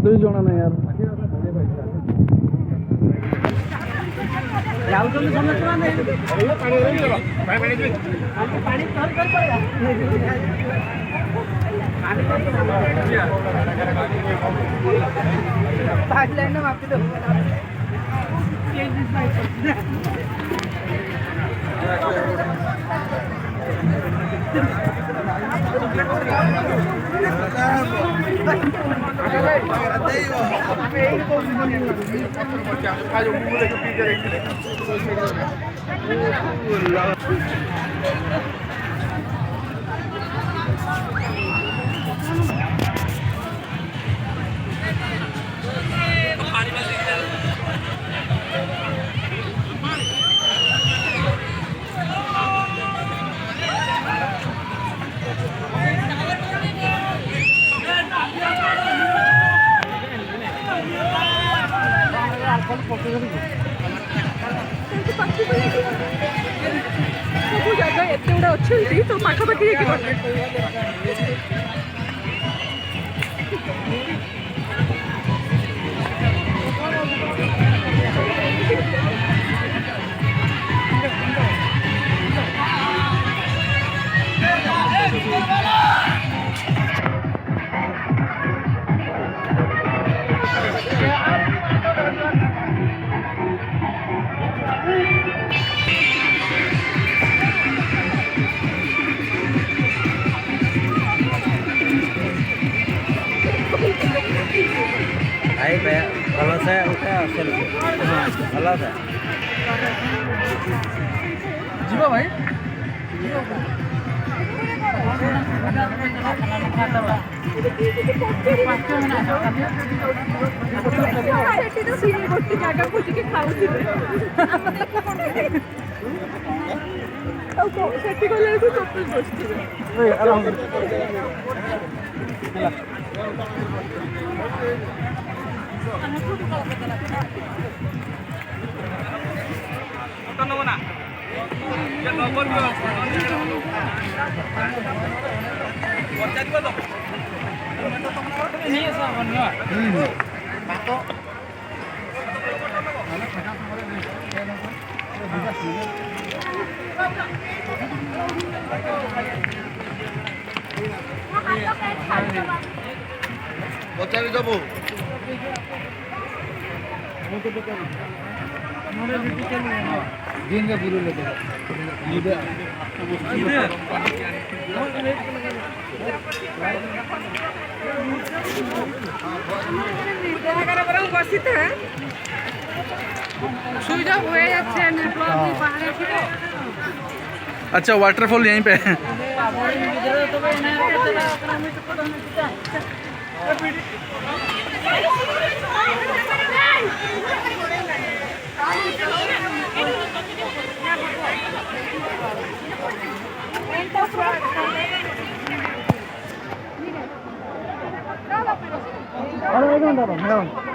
मत भी जाना नहीं यार। ସବୁ ଜାଗା ଏତେ ଗୁଡ଼ା ଅଛନ୍ତି ତ ପାଖାପାଖି ହେଇକି Ahí ve, balasore udah asal. Balasore. जीवा भाई ସେଠି ତ ସିଏ ଗୋଟେ ଜାଗା ଖୋଜିକି ଖାଉଥିବେ ଆଉ ସେଠି ଗଲେ ଏଠୁ ଚପଲ ବସିଥିବେ ପଚାରି ଦେବୁ दिन के बुरी लेते ବସିଥା ସୁବିଧା ହୁଏ যাচ্ছে अच्छा वाटरफॉल यहीं पे है। Ahora